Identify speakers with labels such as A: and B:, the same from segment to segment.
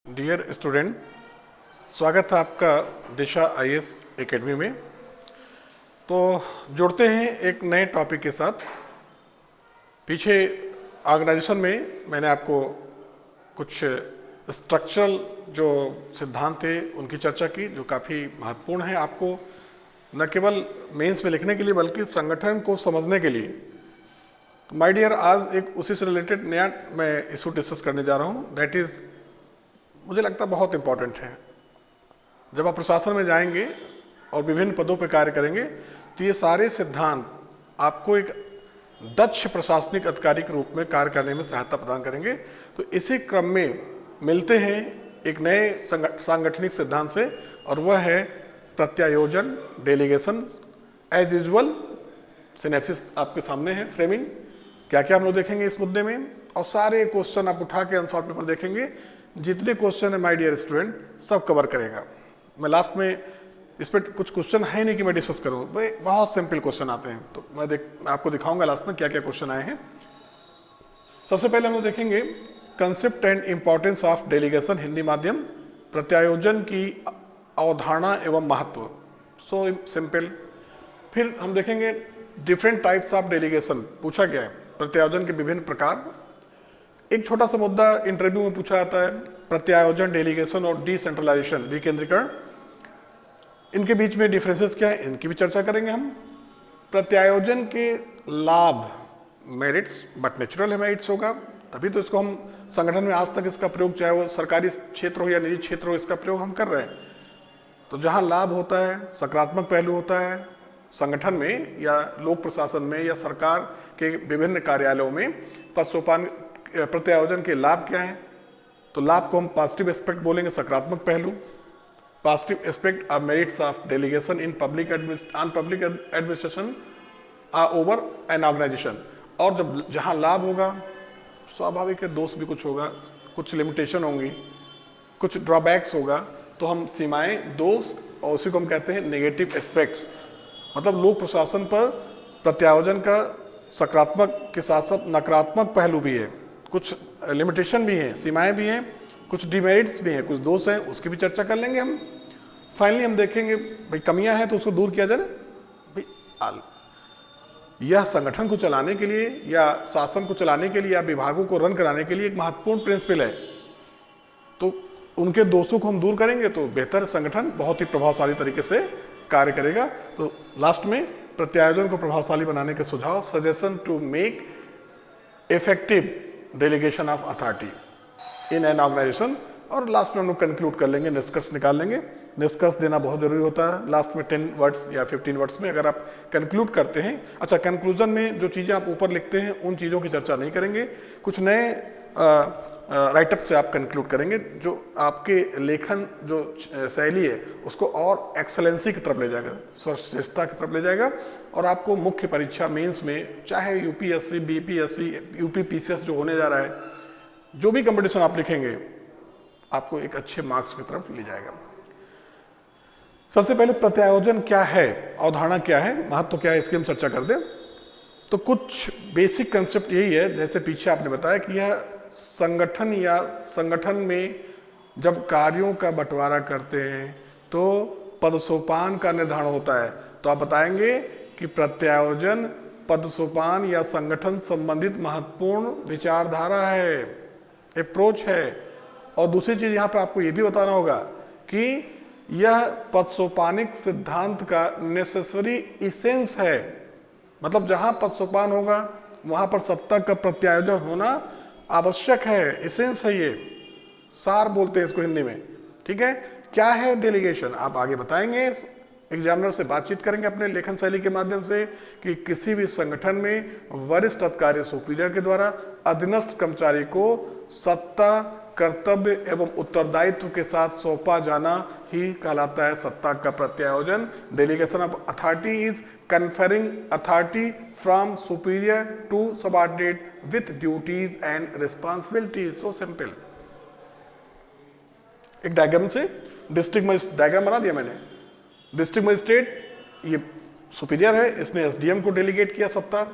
A: Dear student, स्वागत है आपका दिशा आईएएस एकेडमी में। तो जुड़ते हैं एक नए टॉपिक के साथ। पीछे ऑर्गेनाइजेशन में मैंने आपको कुछ स्ट्रक्चरल जो सिद्धांत थे उनकी चर्चा की, जो काफ़ी महत्वपूर्ण है आपको न केवल मेंस में लिखने के लिए बल्कि संगठन को समझने के लिए। तो माय डियर, आज एक उसी से रिलेटेड नया मैं इशू डिस्कस करने जा रहा हूँ। दैट इज़, मुझे लगता है बहुत इम्पॉर्टेंट है। जब आप प्रशासन में जाएंगे और विभिन्न पदों पर कार्य करेंगे तो ये सारे सिद्धांत आपको एक दक्ष प्रशासनिक अधिकारी के रूप में कार्य करने में सहायता प्रदान करेंगे। तो इसी क्रम में मिलते हैं एक नए सांगठनिक सिद्धांत से, और वह है प्रत्यायोजन, डेलीगेशन। एज यूजुअल सिनेप्सिस आपके सामने है, फ्रेमिंग क्या क्या हम लोग देखेंगे इस मुद्दे में, और सारे क्वेश्चन आप उठा के आंसर पेपर देखेंगे। जितने क्वेश्चन है माय डियर स्टूडेंट सब कवर करेगा। मैं लास्ट में इस पर कुछ क्वेश्चन है नहीं कि मैं डिस्कस करूं, भाई बहुत सिंपल क्वेश्चन आते हैं, तो मैं आपको दिखाऊंगा लास्ट में क्या क्या क्वेश्चन आए हैं। सबसे पहले हम लोग देखेंगे concept and importance of delegation, Hindi माध्यम, प्रत्यायोजन की अवधारणा एवं महत्व। So simple. फिर हम देखेंगे डिफरेंट टाइप्स ऑफ डेलीगेशन, पूछा गया है प्रत्यायोजन के विभिन्न प्रकार। एक छोटा सा मुद्दा इंटरव्यू में पूछा जाता है, प्रत्यायोजन, डेलीगेशन और डिसेंट्रलाइजेशन, विकेंद्रीकरण, इनके बीच में डिफरेंसेस क्या है, इनकी भी चर्चा करेंगे हम। प्रत्यायोजन के लाभ, मेरिट्स, बट नेचुरल है मेरिट्स होगा, तभी तो इसको हम संगठन में आज तक इसका प्रयोग, चाहे वो सरकारी क्षेत्र हो या निजी क्षेत्र हो, इसका प्रयोग हम कर रहे हैं। तो जहाँ लाभ होता है, सकारात्मक पहलू होता है संगठन में या लोक प्रशासन में या सरकार के विभिन्न कार्यालयों में, प्रत्यायोजन के लाभ क्या हैं? तो लाभ को हम पॉजिटिव एस्पेक्ट बोलेंगे, सकारात्मक पहलू। Positive aspect or merits of delegation in public administration over an organisation. और जब जहां लाभ होगा, स्वाभाविक है दोष भी कुछ होगा, कुछ लिमिटेशन होंगी, कुछ ड्रॉबैक्स होगा, तो हम सीमाएं, दोष, और उसी को हम कहते हैं नेगेटिव एस्पेक्ट्स। मतलब लोक प्रशासन पर प्रत्यायोजन का सकारात्मक के साथ साथ नकारात्मक पहलू भी है, कुछ लिमिटेशन भी हैं, सीमाएं भी हैं, कुछ डिमेरिट्स भी हैं, कुछ दोष हैं, उसकी भी चर्चा कर लेंगे हम। फाइनली हम देखेंगे भाई कमियां हैं तो उसको दूर किया जाए। भाई यह संगठन को चलाने के लिए या शासन को चलाने के लिए या विभागों को रन कराने के लिए एक महत्वपूर्ण प्रिंसिपल है। तो उनके दोषों को हम दूर करेंगे तो बेहतर संगठन बहुत ही प्रभावशाली तरीके से कार्य करेगा। तो लास्ट में प्रत्यायोजन को प्रभावशाली बनाने के सुझाव, suggestion to make effective delegation of authority in an organisation, और लास्ट में हम लोग कंक्लूड कर लेंगे, निष्कर्ष निकाल लेंगे। निष्कर्ष देना बहुत जरूरी होता है लास्ट में 10 वर्ड्स या 15 वर्ड्स में, अगर आप कंक्लूड करते हैं। अच्छा, कंक्लूजन में जो चीज़ें आप ऊपर लिखते हैं उन चीज़ों की चर्चा नहीं करेंगे, कुछ नए राइटअप से आप कंक्लूड करेंगे, जो आपके लेखन जो शैली है उसको और एक्सेलेंसी की तरफ ले जाएगा, सर्वश्रेष्ठता की तरफ ले जाएगा, और आपको मुख्य परीक्षा मेंस में, चाहे यूपीएससी, बीपीएससी, यूपीपीसीएस जो होने जा रहा है, जो भी कंपटीशन आप लिखेंगे आपको एक अच्छे मार्क्स की तरफ ले जाएगा। सबसे पहले प्रत्यायोजन क्या है, अवधारणा क्या है, महत्व क्या है, इसकी हम चर्चा कर दें। तो कुछ बेसिक कंसेप्ट यही है, जैसे पीछे आपने बताया कि यह संगठन या संगठन में जब कार्यों का बंटवारा करते हैं तो पदसोपान का निर्धारण होता है। तो आप बताएंगे कि प्रत्यायोजन पदसोपान या संगठन संबंधित महत्वपूर्ण विचारधारा है, अप्रोच है। और दूसरी चीज यहाँ पे आपको ये भी बताना होगा कि यह पदसोपानिक सिद्धांत का नेसेसरी इसेंस है। मतलब जहां पदसोपान होगा वहां पर सत्ता का प्रत्यायोजन होना आवश्यक है, इसेंस है, ये सार बोलते हैं इसको हिंदी में। ठीक है, क्या है डेलीगेशन आप आगे बताएंगे, एग्जामिनर से बातचीत करेंगे अपने लेखन शैली के माध्यम से कि किसी भी संगठन में वरिष्ठ अधिकारी, सुपीरियर के द्वारा अधीनस्थ कर्मचारी को सत्ता, कर्तव्य एवं उत्तरदायित्व के साथ सौंपा जाना ही कहलाता है सत्ता का प्रत्यायोजन। Delegation of authority is conferring authority from superior to subordinate with duties and responsibilities. So simple. एक डायग्राम से डिस्ट्रिक्ट मजिस्ट्रेट डायग्राम बना दिया मैंने। डिस्ट्रिक्ट मजिस्ट्रेट ये सुपीरियर है, इसने एसडीएम को डेलीगेट किया सत्ता,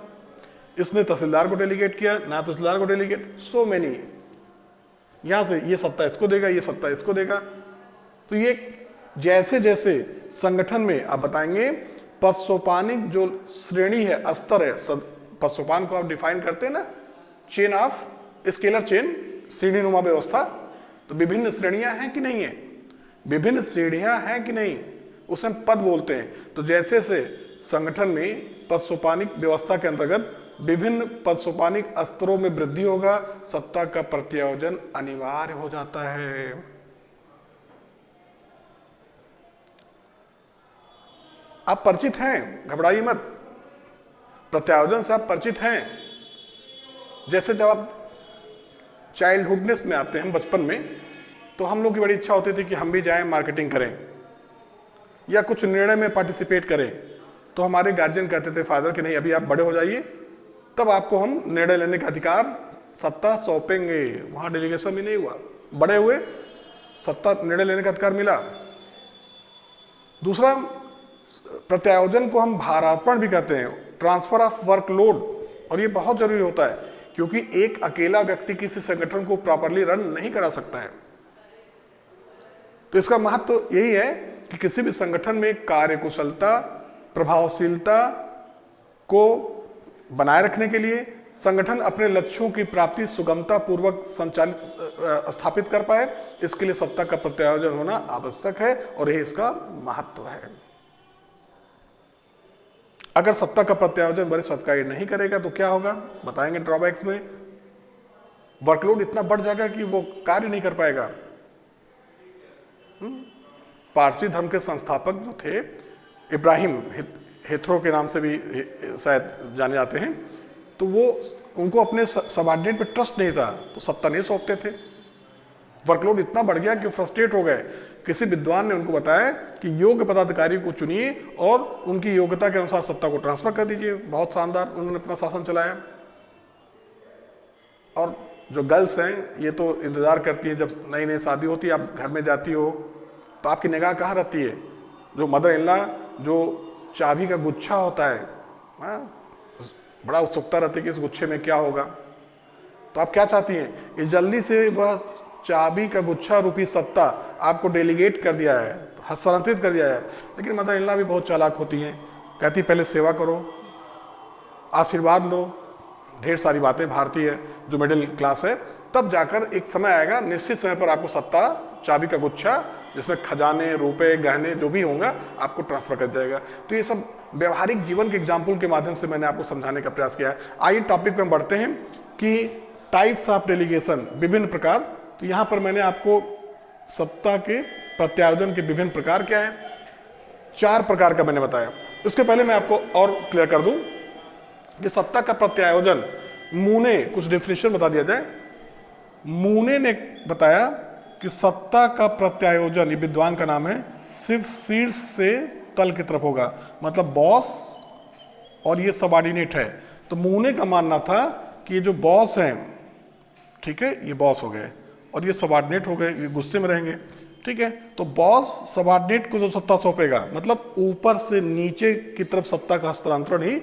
A: इसने तहसीलदार को डेलीगेट किया, ना तहसीलदार को डेलीगेट, सो मेनी। यहां से ये सत्ता इसको देगा, ये सत्ता इसको देगा। तो ये जैसे जैसे संगठन में आप बताएंगे पदसोपानिक जो श्रेणी है, स्तर है, पदसोपान को आप डिफाइन करते हैं ना, चेन ऑफ स्केलर चेन, सीढ़ी नुमा व्यवस्था। तो विभिन्न श्रेणियां हैं कि नहीं है, विभिन्न सीढ़ियां हैं कि नहीं, उसे हम पद बोलते हैं। तो जैसे से संगठन में पदसोपानिक व्यवस्था के अंतर्गत विभिन्न पदसोपानिक स्तरों में वृद्धि होगा, सत्ता का प्रत्यायोजन अनिवार्य हो जाता है। आप परिचित हैं, घबराइए मत, प्रत्यायोजन से आप परिचित हैं। जैसे जब आप चाइल्डहुडनेस में आते हैं, बचपन में, तो हम लोग की बड़ी इच्छा होती थी कि हम भी जाएं मार्केटिंग करें या कुछ निर्णय में पार्टिसिपेट करें। तो हमारे गार्जियन कहते थे, फादर, कि नहीं, अभी आप बड़े हो जाइए, तब आपको हम निर्णय लेने का अधिकार, सत्ता सौंपेंगे। वहां डेलीगेशन भी नहीं हुआ, बड़े हुए, सत्ता, निर्णय लेने का अधिकार मिला। दूसरा, प्रत्यायोजन को हम भारार्पण भी कहते हैं, ट्रांसफर ऑफ वर्कलोड। और ये बहुत जरूरी होता है, क्योंकि एक अकेला व्यक्ति किसी संगठन को प्रॉपरली रन नहीं करा सकता है। तो इसका महत्व तो यही है कि किसी भी संगठन में कार्यकुशलता, प्रभावशीलता को बनाए रखने के लिए संगठन अपने लक्ष्यों की प्राप्ति सुगमता पूर्वक संचालित स्थापित कर पाए, इसके लिए सत्ता का प्रत्यायोजन होना आवश्यक है और यही इसका महत्व है। अगर सत्ता का प्रत्यायोजन वरिष्ठ अधिकारी नहीं करेगा तो क्या होगा, बताएंगे ड्रॉबैक्स में। वर्कलोड इतना बढ़ जाएगा कि वो कार्य नहीं कर पाएगा। पारसी धर्म के संस्थापक जो थे, इब्राहिम हेथरो के नाम से भी शायद जाने जाते हैं, तो वो, उनको अपने सबऑर्डिनेट पे ट्रस्ट नहीं था, तो सत्ता नहीं सौंपते थे। वर्कलोड इतना बढ़ गया कि फ्रस्ट्रेट हो गए। किसी विद्वान ने उनको बताया कि योग्य पदाधिकारी को चुनिए और उनकी योग्यता के अनुसार सत्ता को ट्रांसफर कर दीजिए। बहुत शानदार उन्होंने अपना शासन चलाया। और जो गर्ल्स हैं, ये तो इंतजार करती हैं, जब नई नई शादी होती है, आप घर में जाती हो तो आपकी निगाह कहाँ रहती है, जो मदर इन लॉ जो चाबी का गुच्छा होता है, बड़ा उत्सुकता रहती है कि इस गुच्छे में क्या होगा। तो आप क्या चाहती हैं कि जल्दी से वह चाबी का गुच्छा रूपी सत्ता आपको डेलीगेट कर दिया है, हस्तांतरित कर दिया है। लेकिन मदर इन लॉ भी बहुत चालाक होती हैं, कहती पहले सेवा करो, आशीर्वाद लो, ढेर सारी बातें। भारतीय जो मिडिल क्लास है, तब जाकर एक समय आएगा, निश्चित समय पर आपको सत्ता, चाबी का गुच्छा जिसमें खजाने, रुपए, गहने जो भी होंगे, आपको ट्रांसफर कर जाएगा। तो ये सब व्यवहारिक जीवन के एग्जाम्पल के माध्यम से मैंने आपको समझाने का प्रयास किया है। आइए टॉपिक पे बढ़ते हैं कि टाइप्स ऑफ डेलीगेशन, विभिन्न प्रकार। तो यहाँ पर मैंने आपको सत्ता के प्रत्यायोजन के विभिन्न प्रकार क्या है, 4 प्रकार का मैंने बताया। उसके पहले मैं आपको और क्लियर कर दूं कि सत्ता का प्रत्यायोजन, मूने कुछ डेफिनेशन बता दिया जाए। मूने ने बताया कि सत्ता का प्रत्यायोजन, ये विद्वान का नाम है, सिर्फ शीर्ष से तल की तरफ होगा, मतलब बॉस और ये सबऑर्डिनेट है। तो मूने का मानना था कि ये जो बॉस हैं, ठीक है, ये बॉस हो गए और ये सबऑर्डिनेट हो गए, ये गुस्से में रहेंगे, ठीक है। तो बॉस सबऑर्डिनेट को जो सत्ता सौंपेगा, मतलब ऊपर से नीचे की तरफ सत्ता का हस्तांतरण ही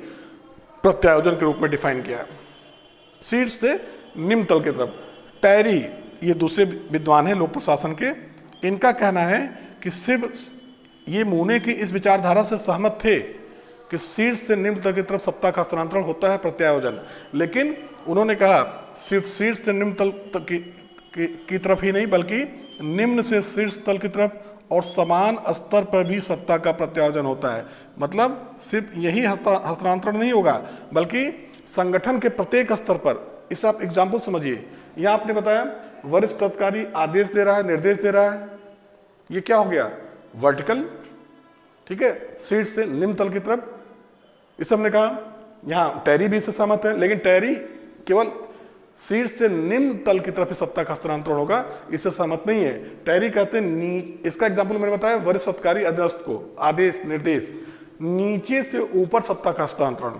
A: प्रत्यायोजन के रूप में डिफाइन किया, शीर्ष से निम्न तल की तरफ। टैरी, ये दूसरे विद्वान हैं लोक प्रशासन के, इनका कहना है कि सिर्फ ये मूने की इस विचारधारा से सहमत थे कि शीर्ष से निम्न तल की तरफ सत्ता का हस्तांतरण होता है प्रत्यायोजन, लेकिन उन्होंने कहा सिर्फ शीर्ष से निम्न तल की तरफ ही नहीं, बल्कि निम्न से शीर्ष तल की तरफ और समान स्तर पर भी सत्ता का प्रत्यायोजन होता है। मतलब सिर्फ यही हस्तांतरण नहीं होगा, बल्कि संगठन के प्रत्येक स्तर पर। इस आप एग्जाम्पल समझिए, यहाँ आपने बताया वरिष्ठ अधिकारी आदेश दे रहा है, निर्देश दे रहा है, ये क्या हो गया, वर्टिकल, ठीक है, शीर्ष से निम्न तल की तरफ। इस हमने कहा, यहाँ टैरी भी इससे सहमत है, लेकिन टैरी केवल शीर्ष से निम्न तल की तरफ सत्ता का हस्तांतरण होगा, इससे सहमत नहीं है। टैरी कहते हैं इसका एग्जाम्पल मैंने बताया, वरिष्ठ अधिकारी अधीनस्थ को आदेश निर्देश, नीचे से ऊपर सत्ता का हस्तांतरण।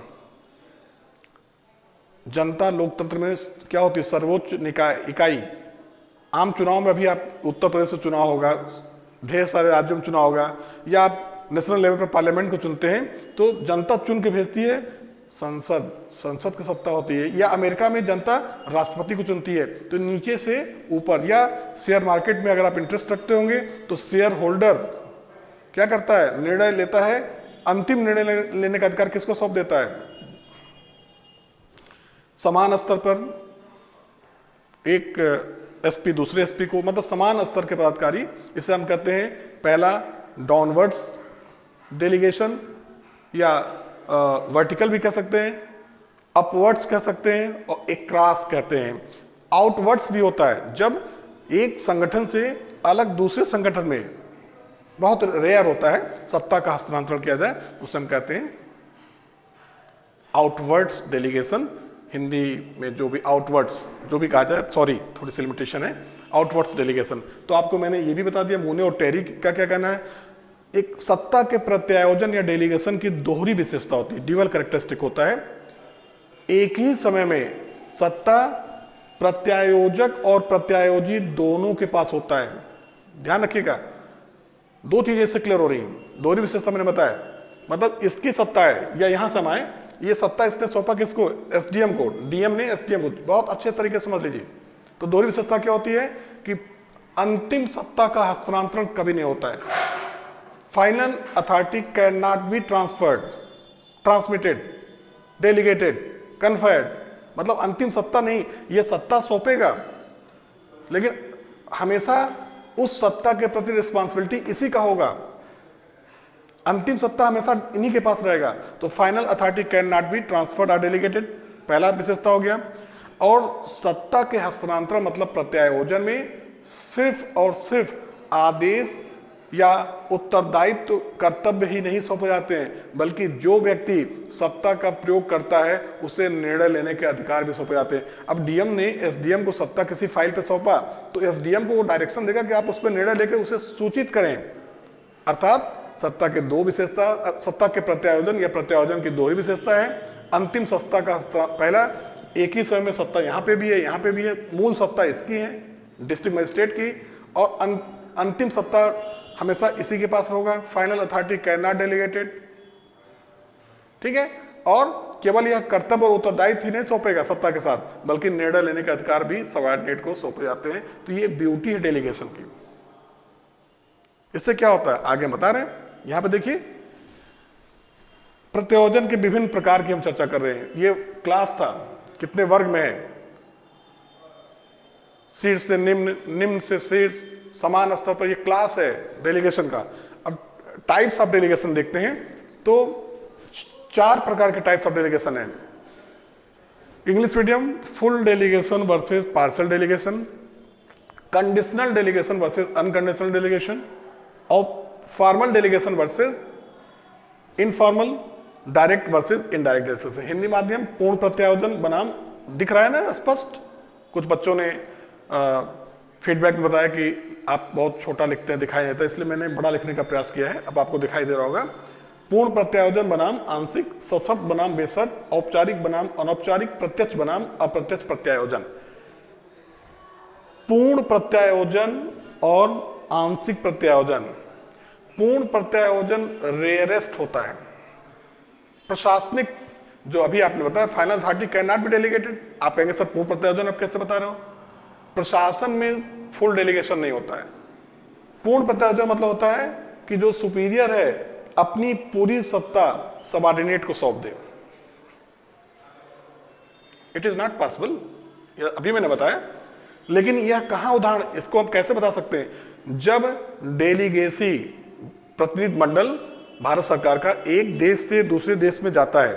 A: जनता लोकतंत्र में क्या होती है, सर्वोच्च निकाय इकाई। आम चुनाव में अभी आप उत्तर प्रदेश से चुनाव होगा, ढेर सारे राज्यों में चुनाव होगा, या आप नेशनल लेवल पर पार्लियामेंट को चुनते हैं, तो जनता चुन के भेजती है संसद की सत्ता होती है, या अमेरिका में जनता राष्ट्रपति को चुनती है। तो नीचे से ऊपर, या शेयर मार्केट में अगर आप इंटरेस्ट रखते होंगे तो शेयर होल्डर क्या करता है, निर्णय लेता है, अंतिम निर्णय लेने का अधिकार किसको सौंप देता है? समान स्तर पर एक एसपी दूसरे एसपी को, मतलब समान स्तर के पदाधिकारी, इसे हम कहते हैं पहला डाउनवर्ड्स डेलीगेशन, या वर्टिकल भी कह सकते हैं, अपवर्ड्स कह सकते हैं, और एक क्रॉस कहते हैं। आउटवर्ड्स भी होता है, जब एक संगठन से अलग दूसरे संगठन में, बहुत रेयर होता है, सत्ता का हस्तांतरण किया जाए, उसे हम कहते हैं आउटवर्ड्स डेलीगेशन। हिंदी में जो भी आउटवर्ड्स जो भी कहा जाए, सॉरी थोड़ी सी लिमिटेशन है, आउटवर्ड्स डेलीगेशन। तो आपको मैंने ये भी बता दिया मूने और टेरी का क्या कहना है। एक सत्ता के प्रत्यायोजन या डेलीगेशन की दोहरी विशेषता होती है, ड्यूअल कैरेक्टरिस्टिक होता है। एक ही समय में सत्ता प्रत्यायोजक और प्रत्यायोजी दोनों के पास होता है। ध्यान रखिएगा, दो चीजें इससे क्लियर हो रही हैं। दोहरी विशेषता मैंने बताया, मतलब इसकी सत्ता है, या यहां समाए, ये सत्ता इसने सौंपा किसको? एसडीएम को, डीएम ने एसडीएम को। बहुत अच्छे तरीके से समझ लीजिए। तो दोहरी विशेषता क्या होती है कि अंतिम सत्ता का हस्तांतरण कभी नहीं होता है। Final authority can not be transferred, transmitted, delegated, conferred, मतलब अंतिम सत्ता नहीं, यह सत्ता सौंपेगा, लेकिन हमेशा उस सत्ता के प्रति रिस्पॉन्सिबिलिटी इसी का होगा। अंतिम सत्ता हमेशा इन्हीं के पास रहेगा। तो final authority can not be transferred और डेलीगेटेड, पहला विशेषता हो गया। और सत्ता के हस्तांतरण मतलब प्रत्यायोजन में सिर्फ और सिर्फ आदेश या उत्तरदायित्व कर्तव्य ही नहीं सौंपे जाते हैं, बल्कि जो व्यक्ति सत्ता का प्रयोग करता है उसे निर्णय लेने के अधिकार भी सौंपे जाते हैं। अब डीएम ने एसडीएम को सत्ता किसी फाइल पे सौंपा, तो एसडीएम को वो डायरेक्शन देगा कि आप उस पर निर्णय लेकर उसे सूचित करें। अर्थात सत्ता के दो विशेषता, सत्ता के प्रत्यायोजन या प्रत्यायोजन की दोहरी विशेषता है। अंतिम सत्ता का पहला, एक ही समय में सत्ता यहाँ पे भी है, यहाँ पे भी है, मूल सत्ता इसकी है, डिस्ट्रिक्ट मजिस्ट्रेट की, और अंतिम सत्ता हमेशा इसी के पास होगा। Final authority can not delegated, ठीक है। और केवल यह कर्तव्य और उत्तरदायित्व ही नहीं सौंपेगा सत्ता के साथ, बल्कि निर्णय लेने के अधिकार भी सबऑर्डिनेट को सौंपे जाते हैं। तो ये ब्यूटी है डेलीगेशन की। इससे क्या होता है आगे बता रहे हैं। यहां पे देखिए, प्रत्यायोजन के विभिन्न प्रकार की हम चर्चा कर रहे हैं। ये क्लास था, कितने वर्ग में है, शीर्ष से निम्न, निम्न से शीर्ष, समान स्तर पर, ये क्लास है डेलीगेशन का। अब टाइप्स ऑफ डेलीगेशन देखते हैं, तो 4 प्रकार के टाइप्स ऑफ डेलीगेशन है। English medium, full delegation versus partial delegation, conditional delegation versus unconditional delegation, और formal delegation versus informal, direct versus indirect delegation. Hindi माध्यम पूर्ण प्रत्यायोजन बनाम दिख रहा है ना स्पष्ट। कुछ बच्चों ने फीडबैक में बताया कि आप बहुत छोटा लिखते हैं, दिखाई देता है, इसलिए मैंने बड़ा लिखने का प्रयास किया है। अब आपको दिखाई दे रहा होगा। पूर्ण प्रत्यायोजन बनाम आंशिक, सशर्त बनाम बेशर्त, औपचारिक बनाम अनौपचारिक, प्रत्यक्ष बनाम अप्रत्यक्ष प्रत्यायोजन। पूर्ण प्रत्यायोजन और आंशिक प्रत्यायोजन। पूर्ण प्रत्यायोजन रेयरेस्ट होता है। प्रशासनिक, जो अभी आपने बताया final authority can not be delegated, आप कहेंगे सर पूर्ण प्रत्यायोजन आप कैसे बता रहे हो? प्रशासन में फुल डेलीगेशन नहीं होता है। पूर्ण प्रत्यायोजन मतलब होता है कि जो सुपीरियर है अपनी पूरी सत्ता सबऑर्डिनेट को सौंप दे। इट इज नॉट पॉसिबल, अभी मैंने बताया। लेकिन यह कहां उदाहरण, इसको हम कैसे बता सकते हैं? जब डेलीगेसी, प्रतिनिधि मंडल भारत सरकार का एक देश से दूसरे देश में जाता है,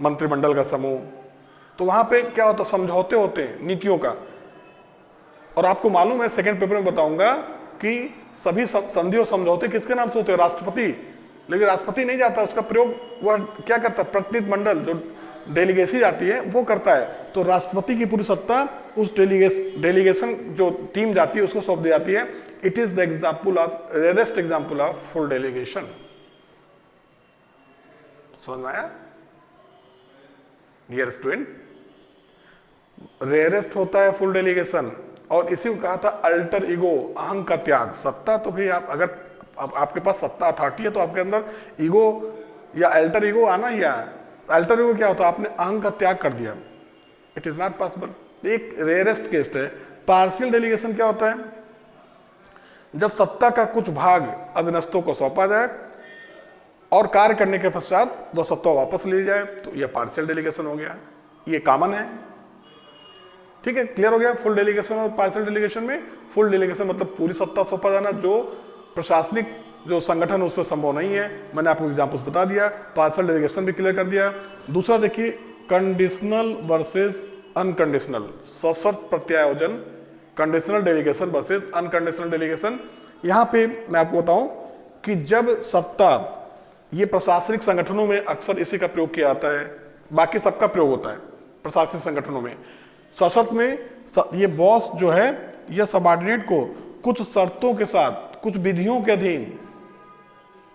A: मंत्रिमंडल का समूह, तो वहां पे क्या होता है, समझौते होते हैं नीतियों का। और आपको मालूम है, सेकंड पेपर में बताऊंगा कि सभी संधि और समझौते किसके नाम से होते हैं? राष्ट्रपति। लेकिन राष्ट्रपति नहीं जाता, उसका प्रयोग वह क्या करता है? प्रतिनिधि मंडल, जो डेलीगेसी जाती है वो करता है। तो राष्ट्रपति की पूरी सत्ता उस डेलीगेशन जो टीम जाती है उसको सौंप दी जाती है। It is the example of, rarest example of full delegation. समझ में आया डियर स्टूडेंट? रेयरेस्ट होता है फुल डेलीगेशन, और इसी को कहा था अल्टर ईगो, अहं का त्याग। सत्ता तो भी आप, अगर आपके पास सत्ता अथॉरिटी है तो आपके अंदर ईगो या अल्टर ईगो आना ही है। अल्टर ईगो क्या होता है? आपने अहंग का त्याग कर दिया, इट इज नॉट पॉसिबल। एक रेयरेस्ट केस है। पार्शियल डेलीगेशन क्या होता है? जब सत्ता का कुछ भाग अधीनस्थों को सौंपा जाए और कार्य करने के पश्चात वह सत्ता वापस ली जाए, तो यह पार्शियल डेलीगेशन हो गया। ये कॉमन है, ठीक है, क्लियर हो गया। फुल डेलीगेशन और पार्शियल डेलीगेशन में, फुल डेलीगेशन मतलब पूरी सत्ता सौंपा जाना, जो प्रशासनिक जो संगठन उसमें संभव नहीं है। मैंने आपको एग्जांपल्स बता दिया, पार्शियल डेलीगेशन भी क्लियर कर दिया। दूसरा देखिए, कंडीशनल वर्सेस अनकंडीशनल, सशर्त प्रत्यायोजन, conditional delegation versus unconditional delegation. यहां पे मैं आपको बताऊं कि जब सत्ता, ये प्रशासनिक संगठनों में अक्सर इसी का प्रयोग किया जाता है, बाकी सबका प्रयोग होता है प्रशासनिक संगठनों में। सशर्त में ये बॉस जो है, यह सबऑर्डिनेट को कुछ शर्तों के साथ, कुछ विधियों के अधीन,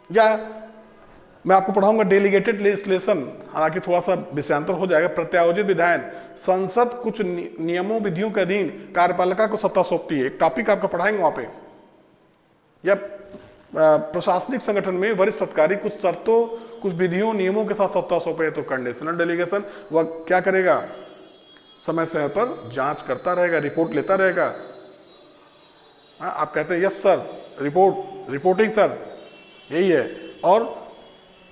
A: या मैं आपको पढ़ाऊंगा डेलीगेटेड लेजिस्लेशन, हालांकि थोड़ा सा विषयांतर हो जाएगा, प्रत्यायोजित विधायन, संसद कुछ नियमों विधियों के अधीन कार्यपालिका को सत्ता सौंपती है। एक टॉपिक आपका पढ़ाएंगे वहां पे। या प्रशासनिक संगठन में वरिष्ठ अधिकारी कुछ शर्तों, कुछ विधियों, नियमों के साथ सत्ता सौंपे, तो कंडीशनल डेलीगेशन। वह क्या करेगा? समय समय पर जांच करता रहेगा, रिपोर्ट लेता रहेगा। आप कहते हैं यस सर, रिपोर्टिंग सर, यही है। और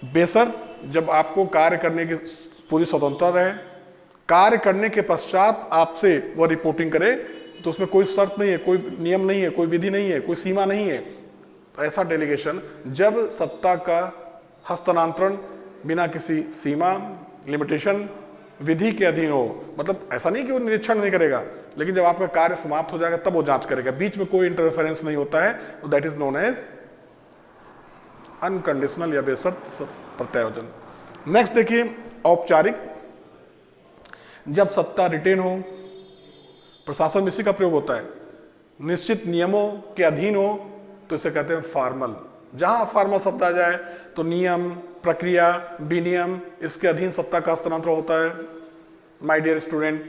A: बेशर्त जब आपको कार्य करने की पूरी स्वतंत्रता रहे, कार्य करने के पश्चात आपसे वह रिपोर्टिंग करे, तो उसमें कोई शर्त नहीं है, कोई नियम नहीं है, कोई विधि नहीं है, कोई सीमा नहीं है। तो ऐसा डेलीगेशन, जब सत्ता का हस्तांतरण बिना किसी सीमा, लिमिटेशन, विधि के अधीन हो, मतलब ऐसा नहीं कि वो निरीक्षण नहीं करेगा, लेकिन जब आपका कार्य समाप्त हो जाएगा तब वो जांच करेगा, बीच में कोई इंटरफेरेंस नहीं होता है, तो that is known as unconditional या बेशर्त प्रत्यायोजन। नेक्स्ट देखिए, औपचारिक, जब सत्ता रिटेन हो, प्रशासन में इसी का प्रयोग होता है, निश्चित नियमों के अधीन हो, तो इसे कहते हैं फॉर्मल। जहां फॉर्मल शब्द आ जाए तो नियम, प्रक्रिया, विनियम, इसके अधीन सत्ता का हस्तांतरण होता है, माय डियर स्टूडेंट,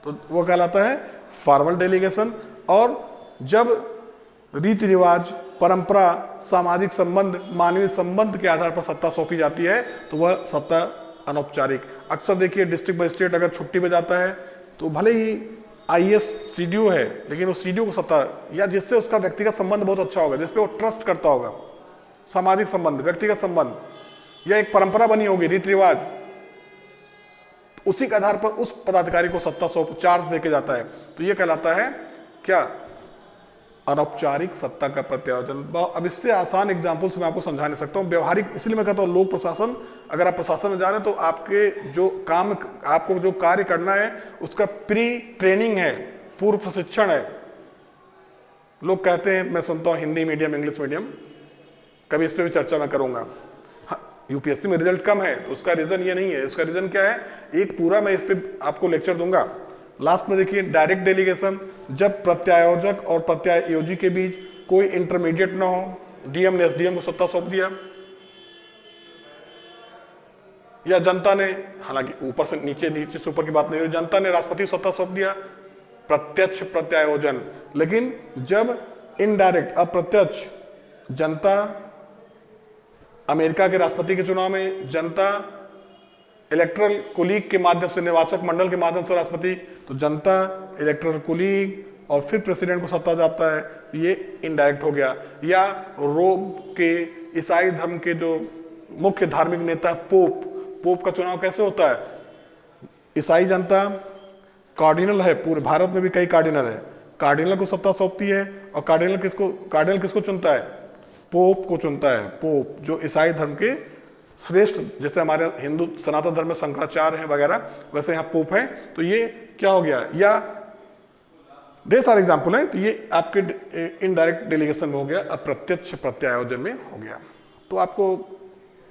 A: तो वो कहलाता है फॉर्मल डेलीगेशन। और जब रीति रिवाज, परंपरा, सामाजिक संबंध, मानवीय संबंध के आधार पर सत्ता सौंपी जाती है, तो वह सत्ता अनौपचारिक। अक्सर देखिए डिस्ट्रिक्ट मजिस्ट्रेट अगर छुट्टी पे जाता है, तो भले ही आईएएस सीडीओ है, लेकिन वो सीडीओ को सत्ता, या जिससे उसका व्यक्तिगत संबंध बहुत अच्छा होगा, जिसपे वो ट्रस्ट करता होगा, सामाजिक संबंध, व्यक्तिगत संबंध, या एक परंपरा बनी होगी, रीति रिवाज, उसी के आधार पर उस पदाधिकारी को सत्ता सौंप, चार्ज देके जाता है, तो ये कहलाता है क्या? अनौपचारिक सत्ता का प्रत्यायोजन। अब इससे आसान एग्जांपल्स मैं आपको समझा नहीं सकता हूं, व्यवहारिक इसलिए मैं कहता हूं लोक प्रशासन। अगर आप प्रशासन में जा रहे हैं तो आपके जो काम, आपको जो कार्य करना है उसका प्री ट्रेनिंग है, पूर्व प्रशिक्षण है। लोग कहते हैं, मैं सुनता हूं हिंदी मीडियम, इंग्लिश मीडियम, कभी इस पर भी चर्चा मैं करूंगा। यूपीएससी में रिजल्ट कम है तो उसका रीजन ये नहीं है, इसका रीजन क्या है, एक पूरा मैं इस पर आपको लेक्चर दूंगा। लास्ट में देखिए, डायरेक्ट डेलीगेशन, जब प्रत्यायोजक और प्रत्यायोजी के बीच कोई इंटरमीडिएट ना हो, डीएम ने एसडीएम को सत्ता सौंप दिया, या जनता ने, हालांकि ऊपर से नीचे, नीचे से ऊपर की बात नहीं हो रही, जनता ने राष्ट्रपति को सत्ता सौंप दिया, प्रत्यक्ष प्रत्यायोजन। लेकिन जब इनडायरेक्ट, अप्रत्यक्ष, जनता, अमेरिका के राष्ट्रपति के चुनाव में जनता इलेक्टरल कोलीग के माध्यम से, निर्वाचक मंडल के माध्यम से राष्ट्रपति, तो जनता, इलेक्टरल कोलीग और फिर प्रेसिडेंट को सत्ता जाता है, ये इनडायरेक्ट हो गया। या रोम के ईसाई धर्म के जो मुख्य धार्मिक नेता पोप का चुनाव कैसे होता है? ईसाई जनता, कार्डिनल है, पूरे भारत में भी कई कार्डिनल है, कार्डिनल को सत्ता सौंपती है, और कार्डिनल किसको चुनता है? पोप को चुनता है। पोप जो ईसाई धर्म के श्रेष्ठ, जैसे हमारे हिंदू सनातन धर्म में शंकराचार्य हैं वगैरह, वैसे यहाँ पोप है। तो ये क्या हो गया, या ढेर सारे एग्जाम्पल हैं। तो ये आपके इनडायरेक्ट डेलीगेशन में हो गया, अप्रत्यक्ष प्रत्यायोजन में हो गया। तो आपको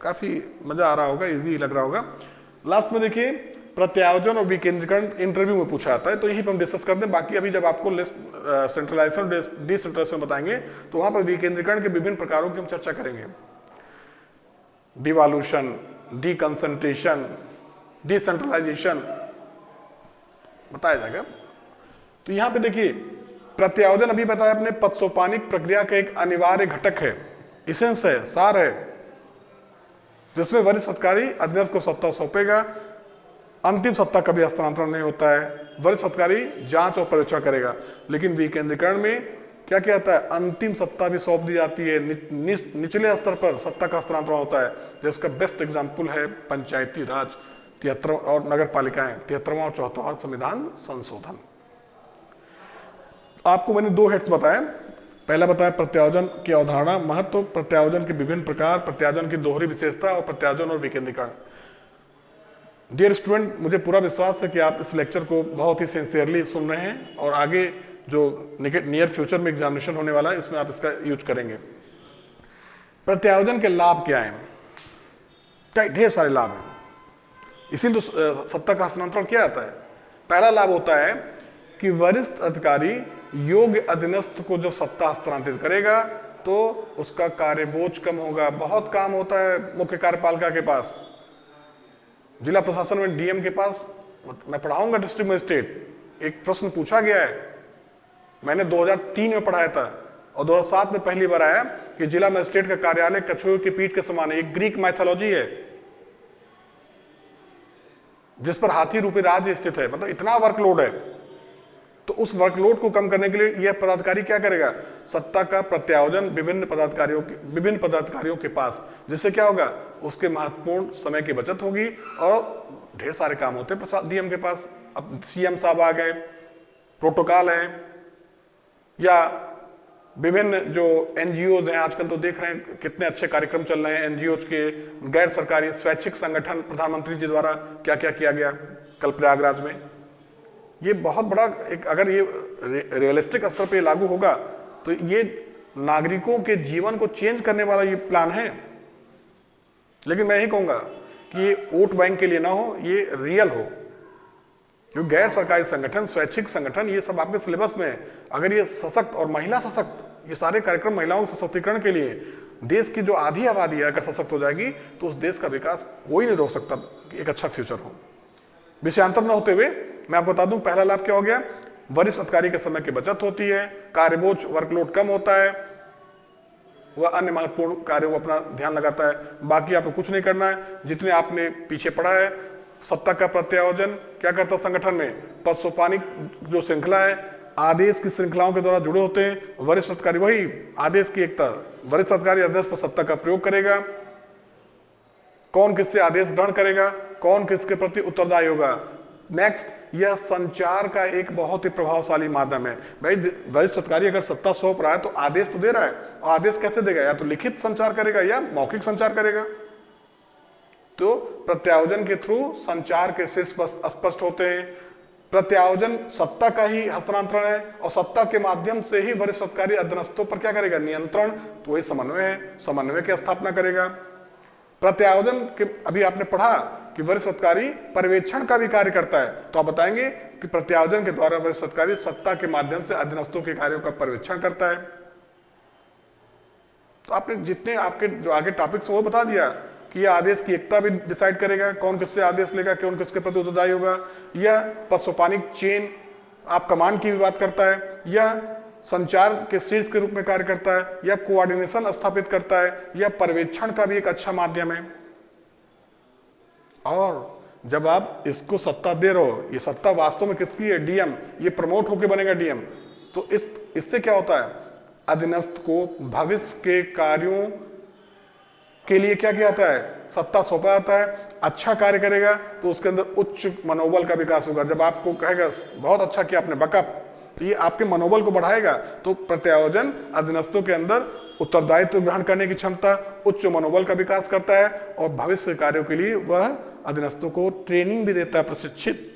A: काफी मजा आ रहा होगा, इजी लग रहा होगा। लास्ट में देखिए, प्रत्यायोजन और विकेंद्रीकरण इंटरव्यू में पूछा जाता है, तो यही पर हम डिस्कस करते हैं। बाकी अभी जब आपको सेंट्रलाइजेशन, डिसेंट्रलाइजेशन बताएंगे, तो वहां पर विकेंद्रीकरण के विभिन्न प्रकारों की हम चर्चा करेंगे। डिवॉल्यूशन, डीकंसंट्रेशन, डिसेंट्रलाइजेशन बताया जाएगा। तो यहां पे देखिए, प्रत्यायोजन अभी बताया अपने, पदसोपानिक प्रक्रिया का एक अनिवार्य घटक है, इसेंस है, सार है, जिसमें वरिष्ठ अधिकारी अधीनस्थ को सत्ता सौंपेगा। अंतिम सत्ता कभी हस्तांतरण नहीं होता है, वरिष्ठ अधिकारी जांच और परीक्षण करेगा। लेकिन विकेंद्रीकरण में क्या क्या आता है, अंतिम सत्ता भी सौंप दी जाती है, निचले स्तर पर सत्ता का हस्तांतरण होता है, जिसका बेस्ट एग्जाम्पल है पंचायती राज 73 और नगर पालिकाएं 73वां और 74वां संविधान संशोधन। आपको मैंने 2 हेड्स बताए। पहला बताया प्रत्यायोजन की अवधारणा, महत्व, प्रत्यायोजन के विभिन्न प्रकार, प्रत्यायोजन की दोहरी विशेषता और प्रत्यायोजन और विकेंद्रीकरण। डियर स्टूडेंट, मुझे पूरा विश्वास है कि आप इस लेक्चर को बहुत ही सिंसियरली सुन रहे हैं और आगे जो नियर फ्यूचर में एग्जामिनेशन होने वाला है इसमें आप इसका यूज करेंगे। प्रत्यायोजन के लाभ क्या हैं? कई ढेर सारे लाभ हैं, इसीलिए तो सत्ता का हस्तांतरण किया जाता है। पहला लाभ होता है कि वरिष्ठ अधिकारी योग्य अधीनस्थ को जब सत्ता हस्तांतरित करेगा तो उसका कार्यबोझ कम होगा। बहुत काम होता है मुख्य कार्यपालिका के पास, जिला प्रशासन में डीएम के पास। मैं पढ़ाऊंगा डिस्ट्रिक्ट मजिस्ट्रेट, एक प्रश्न पूछा गया है, मैंने 2003 में पढ़ाया था और 2007 में पहली बार आया कि जिला मजिस्ट्रेट का कार्यालय कछुए की पीठ के समान है। एक ग्रीक माइथोलॉजी है जिस पर हाथी रूपी राज्य स्थित है, मतलब इतना वर्कलोड है। तो उस वर्कलोड को कम करने के लिए यह पदाधिकारी क्या करेगा, सत्ता का प्रत्यायोजन विभिन्न पदाधिकारियों के पास, जिससे क्या होगा, उसके महत्वपूर्ण समय की बचत होगी और ढेर सारे काम होते हैं डीएम के पास। अब सीएम साहब आ गए, प्रोटोकॉल है, या विभिन्न जो एनजीओज हैं, आजकल तो देख रहे हैं कितने अच्छे कार्यक्रम चल रहे हैं एनजीओज के, गैर सरकारी स्वैच्छिक संगठन, प्रधानमंत्री जी द्वारा क्या क्या किया गया कल प्रयागराज में। ये बहुत बड़ा एक, अगर ये रियलिस्टिक स्तर पे लागू होगा तो ये नागरिकों के जीवन को चेंज करने वाला ये प्लान है। लेकिन मैं यही कहूंगा कि ये वोट बैंक के लिए ना हो, ये रियल हो, क्योंकि गैर सरकारी संगठन, स्वैच्छिक संगठन, ये सब आपके सिलेबस में है। अगर ये सशक्त और महिला सशक्त, ये सारे कार्यक्रम महिलाओं के सशक्तिकरण के लिए, देश की जो आधी आबादी है अगर सशक्त हो जाएगी तो उस देश का विकास कोई नहीं रोक सकता कि एक अच्छा फ्यूचर हो। विषयांतर न होते हुए मैं आपको बता दूं, पहला लाभ क्या हो गया, वरिष्ठ अधिकारी के समय की बचत होती है, कार्यबोझ वर्कलोड कम होता है, वह अन्य महत्वपूर्ण कार्यों को अपना ध्यान लगाता है। बाकी आपको कुछ नहीं करना है, जितने आपने पीछे पढ़ा है। सत्ता का प्रत्यायोजन क्या करता है संगठन में, पद सोपानिक जो श्रृंखला है, आदेश की श्रृंखलाओं के द्वारा जुड़े होते हैं। वरिष्ठ अधिकारी वही आदेश की एकता, वरिष्ठ अधिकारी आदेश पर सत्ता का प्रयोग करेगा, कौन किससे आदेश ग्रहण करेगा, कौन किसके प्रति उत्तरदायी होगा। नेक्स्ट, यह संचार का एक बहुत ही प्रभावशाली माध्यम है। भाई वरिष्ठ अधिकारी अगर सत्ता सौंप रहा है तो आदेश तो दे रहा है, और आदेश कैसे देगा, या तो लिखित संचार करेगा या मौखिक संचार करेगा। तो प्रत्यायोजन के थ्रू संचार के शीर्ष स्पष्ट होते हैं। प्रत्यायोजन सत्ता का ही हस्तांतरण है और सत्ता के माध्यम से ही वरिष्ठ अधिकारी अधीनस्थों पर क्या करेगा, नियंत्रण, तो वही समन्वय है, समन्वय की स्थापना करेगा। प्रत्यायोजन के अभी आपने पढ़ा कि वरिष्ठ अधिकारी पर्यवेक्षण का भी कार्य करता है, तो आप बताएंगे कि प्रत्यायोजन के द्वारा वरिष्ठ अधिकारी सत्ता के माध्यम से अधीनस्थों के कार्यों का पर्यवेक्षण करता है। तो आपने जितने आपके जो आगे टॉपिक्स वो बता दिया कि यह आदेश की एकता भी डिसाइड करेगा, कौन किससे आदेश लेगा, कौन किसके प्रति उत्तरदायी होगा। यह पदसोपानिक चेन आप कमांड की भी बात करता है, यह संचार के शीर्ष के रूप में कार्य करता है, यह कोऑर्डिनेशन स्थापित करता है, यह पर्यवेक्षण का भी एक अच्छा माध्यम है। और जब आप इसको सत्ता दे रहे हो, ये सत्ता वास्तव में किसकी है, डीएम, ये प्रमोट होकर बनेगा डीएम, तो इससे क्या होता है, अधीनस्थ को भविष्य के कार्यों के लिए क्या किया जाता है, सत्ता सौंपा जाता है। अच्छा कार्य करेगा तो उसके अंदर उच्च मनोबल का विकास होगा। जब आपको कहेगा बहुत अच्छा किया आपने, बकअप, तो ये आपके मनोबल को बढ़ाएगा। तो प्रत्यायोजन अधीनस्थों के अंदर उत्तरदायित्व ग्रहण करने की क्षमता, उच्च मनोबल का विकास करता है और भविष्य कार्यों के लिए वह अधीनस्थों को ट्रेनिंग भी देता है, प्रशिक्षित।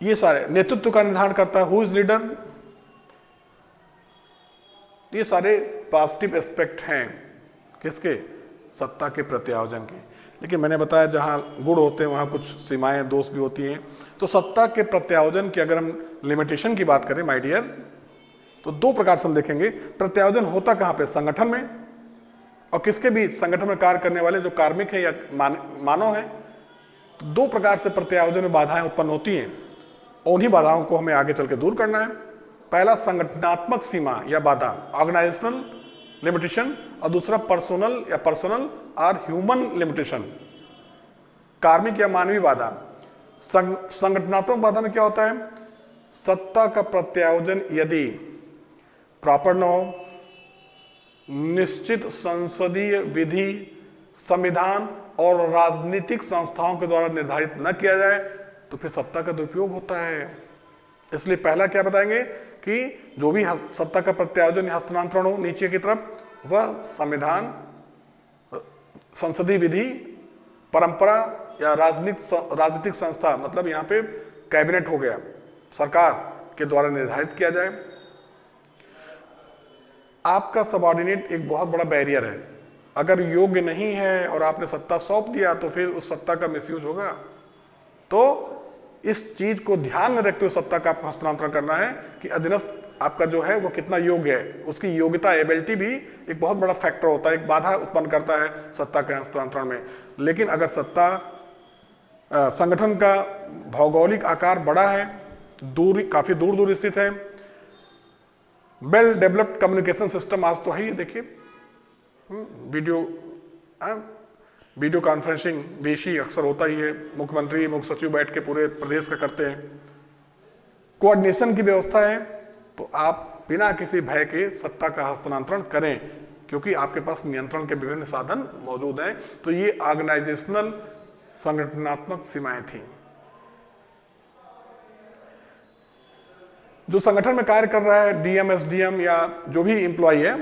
A: ये सारे नेतृत्व का निर्धारण करता है, हु इज लीडर। ये सारे पॉजिटिव एस्पेक्ट हैं किसके, सत्ता के प्रत्यायोजन के। लेकिन मैंने बताया जहां गुण होते हैं वहां कुछ सीमाएं, दोष भी होती हैं। तो सत्ता के प्रत्यायोजन की अगर हम लिमिटेशन की बात करें माय डियर, तो 2 प्रकार से हम देखेंगे। प्रत्यायोजन होता कहां पे, संगठन में और किसके बीच, संगठन में कार्य करने वाले जो कार्मिक है या मानव है। तो 2 प्रकार से प्रत्यायोजन में बाधाएं उत्पन्न होती हैं, उन्हीं बाधाओं को हमें आगे चल के दूर करना है। पहला, संगठनात्मक सीमा या बाधा, ऑर्गेनाइजेशनल लिमिटेशन और दूसरा पर्सनल या पर्सनल और ह्यूमन लिमिटेशन, कार्मिक या मानवीय बाधा। संगठनात्मक बाधा में क्या होता है? सत्ता का प्रत्यायोजन यदि प्रॉपर न हो, निश्चित संसदीय विधि, संविधान और राजनीतिक संस्थाओं के द्वारा निर्धारित न किया जाए तो फिर सत्ता का दुरुपयोग होता है। इसलिए पहला क्या बताएंगे कि जो भी सत्ता का प्रत्यायोजन या हस्तांतरण हो नीचे की तरफ, वह संविधान, संसदीय विधि, परंपरा या राजनीतिक संस्था, मतलब यहाँ पे कैबिनेट हो गया, सरकार के द्वारा निर्धारित किया जाए। आपका सबऑर्डिनेट एक बहुत बड़ा बैरियर है। अगर योग्य नहीं है और आपने सत्ता सौंप दिया तो फिर उस सत्ता का मिसयूज होगा। तो इस चीज को ध्यान में रखते हुए सत्ता का आपको हस्तांतरण करना है कि अधीनस्थ आपका जो है वो कितना योग्य है। उसकी योग्यता, एबिलिटी भी एक बहुत बड़ा फैक्टर होता है, एक बाधा उत्पन्न करता है सत्ता के हस्तांतरण में। लेकिन अगर सत्ता संगठन का भौगोलिक आकार बड़ा है, काफी दूर दूर स्थित है, वेल डेवलप्ड कम्युनिकेशन सिस्टम आज तो है ही, देखिए वीडियो कॉन्फ्रेंसिंग वेशी अक्सर होता ही है, मुख्यमंत्री मुख्य सचिव बैठ के पूरे प्रदेश का करते हैं, कोऑर्डिनेशन की व्यवस्था है, तो आप बिना किसी भय के सत्ता का हस्तांतरण करें क्योंकि आपके पास नियंत्रण के विभिन्न साधन मौजूद हैं। तो ये ऑर्गेनाइजेशनल संगठनात्मक सीमाएं थी। जो संगठन में कार्य कर रहा है, डीएम, एसडीएम या जो भी एम्प्लॉय है,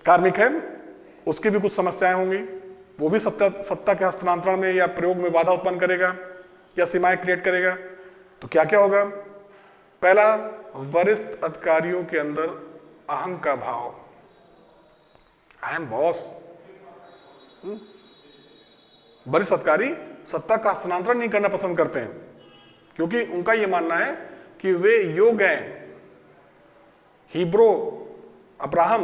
A: कार्मिक है, उसकी भी कुछ समस्याएं होंगी। वो भी सत्ता के हस्तांतरण में या प्रयोग में बाधा उत्पन्न करेगा या सीमाएं क्रिएट करेगा। तो क्या क्या होगा? पहला, वरिष्ठ अधिकारियों के अंदर अहं का भाव, आई एम बॉस। वरिष्ठ अधिकारी सत्ता का हस्तांतरण नहीं करना पसंद करते हैं क्योंकि उनका यह मानना है कि वे योग्य हैं। हिब्रो, अब्राहम,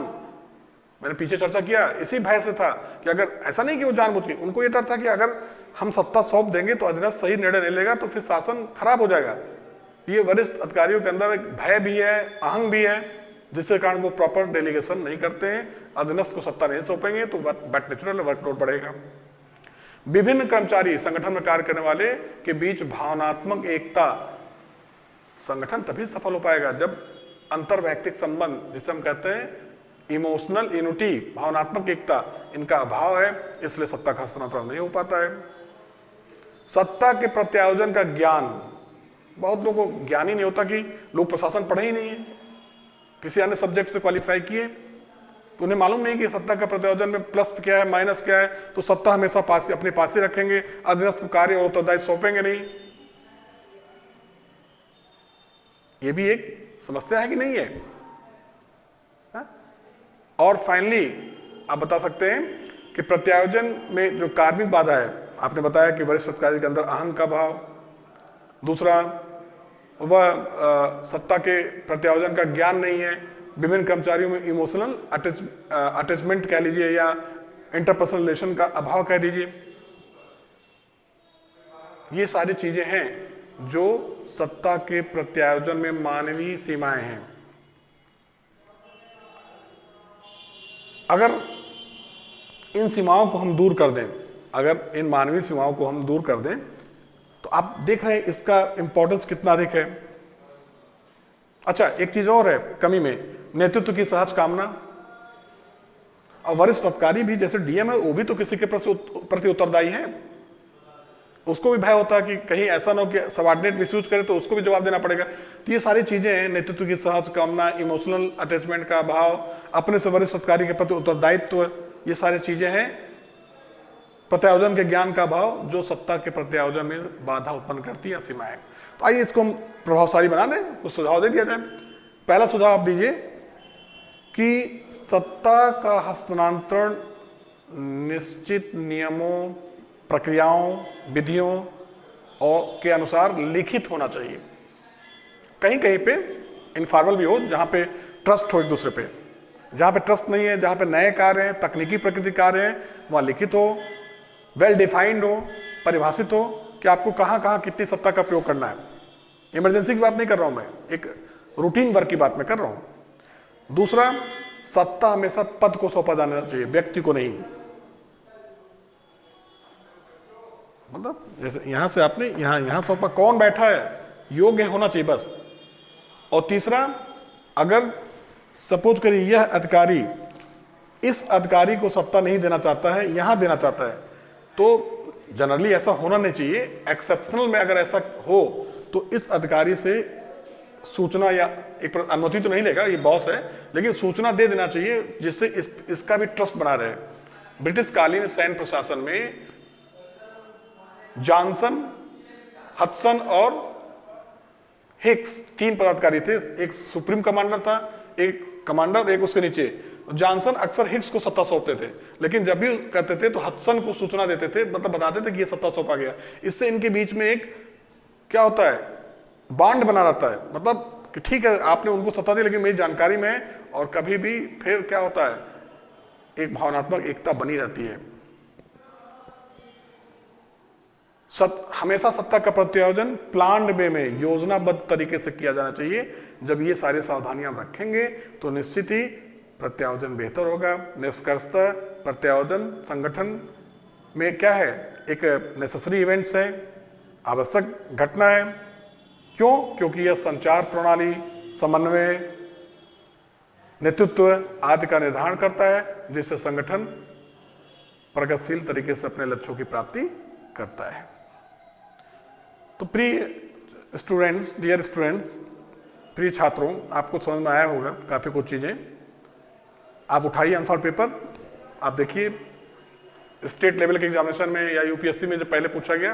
A: मैंने पीछे चर्चा किया, इसी भय से था कि अगर ऐसा नहीं कि वो जानबूझ के, उनको ये डर था कि अगर हम सत्ता सौंप देंगे तो अधीनस्थ सही निर्णय नहीं लेगा तो फिर शासन खराब हो जाएगा। ये वरिष्ठ अधिकारियों के अंदर एक भय भी है, अहंग भी है, जिसके कारण वो प्रॉपर डेलीगेशन नहीं करते हैं, अधीनस्थ को सत्ता नहीं सौंपेंगे तो बट नेचुरल वर्कलोड बढ़ेगा। विभिन्न कर्मचारी संगठन में कार्य करने वाले के बीच भावनात्मक एकता, संगठन तभी सफल हो पाएगा जब अंतर्वैयक्तिक संबंध, जिसे हम कहते हैं इमोशनल यूनिटी, भावनात्मक एकता, इनका अभाव है, इसलिए सत्ता का हस्तांतरण नहीं हो पाता है। सत्ता के प्रत्यायोजन का ज्ञान, बहुत लोगों को ज्ञान ही नहीं होता कि लोग प्रशासन पढ़े ही नहीं है, किसी अन्य सब्जेक्ट से क्वालिफाई किए तो उन्हें मालूम नहीं कि सत्ता का प्रत्यायोजन में प्लस क्या है, माइनस क्या है। तो सत्ता हमेशा पास अपने पास ही रखेंगे, अधीनस्थ कार्य और उत्तरदायित्व सौंपेंगे नहीं। ये भी एक समस्या है कि नहीं है? और फाइनली आप बता सकते हैं कि प्रत्यायोजन में जो कार्मिक बाधा है, आपने बताया कि वरिष्ठ अधिकारी के अंदर अहंग का भाव, दूसरा वह सत्ता के प्रत्यायोजन का ज्ञान नहीं है, विभिन्न कर्मचारियों में इमोशनल अटैचमेंट कह लीजिए या इंटरपर्सनल रिलेशन का अभाव कह दीजिए। ये सारी चीजें हैं जो सत्ता के प्रत्यायोजन में मानवीय सीमाएं हैं। अगर इन सीमाओं को हम दूर कर दें, अगर इन मानवीय सीमाओं को हम दूर कर दें तो आप देख रहे हैं इसका इंपॉर्टेंस कितना अधिक है। अच्छा, एक चीज और है कमी में, नेतृत्व की सहज कामना। और वरिष्ठ अधिकारी भी जैसे डीएम है, वो भी तो किसी के प्रति उत्तरदायी है, उसको भी भय होता है कि कहीं ऐसा ना हो कि सबऑर्डिनेट मिसयूज करे तो उसको भी जवाब देना पड़ेगा। तो ये सारी चीजें हैं, नेतृत्व की सहज कामना, इमोशनल अटैचमेंट का अभाव, अपने से वरिष्ठ अधिकारी के प्रति उत्तरदायित्व, ये सारी चीजें हैं। प्रत्यायोजन के ज्ञान का अभाव जो सत्ता के प्रत्यायोजन में बाधा उत्पन्न करती है, सीमाएं। तो आइए इसको हम प्रभावशाली बना दें, कुछ सुझाव दे दिया जाए। पहला सुझाव आप दीजिए कि सत्ता का हस्तांतरण निश्चित नियमों, प्रक्रियाओं, विधियों और के अनुसार लिखित होना चाहिए। कहीं कहीं पे इनफॉर्मल भी हो, जहां पे ट्रस्ट हो एक दूसरे पे। जहां पे ट्रस्ट नहीं है, जहां पे नए कार्य हैं, तकनीकी प्रकृति कार्य हैं, वहां लिखित हो, वेल डिफाइंड हो, परिभाषित हो कि आपको कहां कहां कितनी सत्ता का प्रयोग करना है। इमरजेंसी की बात नहीं कर रहा हूं मैं, एक रूटीन वर्क की बात मैं कर रहा हूं। दूसरा, सत्ता हमेशा पद को सौंपा जाना चाहिए, व्यक्ति को नहीं। मतलब जैसे यहां से आपने यहां सौंपा, कौन बैठा है, योग्य होना चाहिए बस। और तीसरा, अगर सपोज करिए यह अधिकारी इस अधिकारी को सत्ता नहीं देना चाहता है, यहां देना चाहता है, तो जनरली ऐसा होना नहीं चाहिए। एक्सेप्शनल में अगर ऐसा हो तो इस अधिकारी से सूचना या एक अनुमति तो नहीं लेगा, ये बॉस है, लेकिन सूचना दे देना चाहिए जिससे इसका भी ट्रस्ट बना रहे। ब्रिटिश कालीन सैन्य प्रशासन में जॉनसन, हडसन और हिक्स 3 पदाधिकारी थे। एक सुप्रीम कमांडर था, एक कमांडर, एक उसके नीचे। जॉनसन अक्सर हिक्स को सत्ता सौंपते थे, लेकिन जब भी करते थे तो हडसन को सूचना देते थे, मतलब बताते थे कि ये सत्ता सौंपा गया। इससे इनके बीच में एक क्या होता है, बॉन्ड बना रहता है, मतलब कि ठीक है आपने उनको सत्ता दी लेकिन मेरी जानकारी में है, और कभी भी फिर क्या होता है, एक भावनात्मक एकता बनी रहती है। हमेशा सत्ता का प्रत्यायोजन प्लान्ड वे में योजनाबद्ध तरीके से किया जाना चाहिए। जब ये सारी सावधानियां रखेंगे तो निश्चित ही प्रत्यायोजन बेहतर होगा। निष्कर्षतः प्रत्यायोजन संगठन में क्या है, एक नेसेसरी इवेंट्स है, आवश्यक घटना है। क्यों? क्योंकि यह संचार प्रणाली, समन्वय, नेतृत्व आदि का निर्धारण करता है, जिससे संगठन प्रगतिशील तरीके से अपने लक्ष्यों की प्राप्ति करता है। तो प्रिय स्टूडेंट्स, डियर स्टूडेंट्स, प्रिय छात्रों, आपको समझ में आया होगा काफी कुछ चीजें। आप उठाइए आंसर पेपर, आप देखिए स्टेट लेवल के एग्जामिनेशन में या यूपीएससी में जब पहले पूछा गया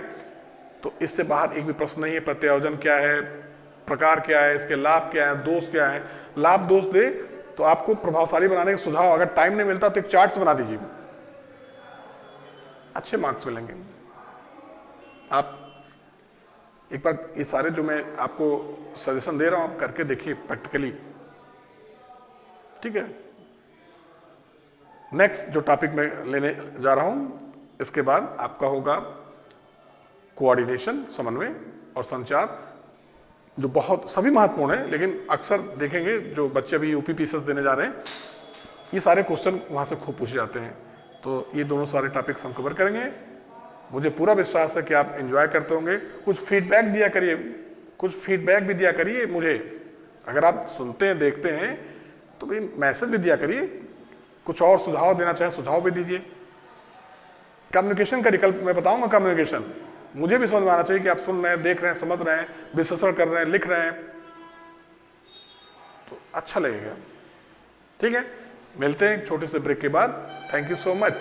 A: तो इससे बाहर एक भी प्रश्न नहीं है। प्रत्यायोजन क्या है, प्रकार क्या है, इसके लाभ क्या है, दोष क्या है। लाभ दोष दे तो आपको प्रभावशाली बनाने के सुझाव, अगर टाइम नहीं मिलता तो एक चार्ट्स बना दीजिए, अच्छे मार्क्स मिलेंगे। आप एक बार ये सारे जो मैं आपको सजेशन दे रहा हूं आप करके देखिए प्रैक्टिकली, ठीक है। नेक्स्ट जो टॉपिक मैं लेने जा रहा हूं, इसके बाद आपका होगा कोऑर्डिनेशन, समन्वय और संचार, जो बहुत सभी महत्वपूर्ण है, लेकिन अक्सर देखेंगे जो बच्चे अभी यूपीपीसीएस देने जा रहे हैं, ये सारे क्वेश्चन वहां से खूब पूछे जाते हैं। तो ये दोनों सारे टॉपिक्स हम कवर करेंगे। मुझे पूरा विश्वास है कि आप एंजॉय करते होंगे। कुछ फीडबैक दिया करिए, कुछ फीडबैक भी दिया करिए मुझे। अगर आप सुनते हैं, देखते हैं तो भाई मैसेज भी दिया करिए। कुछ और सुझाव देना चाहे सुझाव भी दीजिए। कम्युनिकेशन का विकल्प मैं बताऊंगा। कम्युनिकेशन मुझे भी समझ में आना चाहिए कि आप सुन रहे हैं, देख रहे हैं, समझ रहे हैं, विश्लेषण कर रहे हैं, लिख रहे हैं, तो अच्छा लगेगा। ठीक है, मिलते हैं एक छोटे से ब्रेक के बाद। Thank you so much.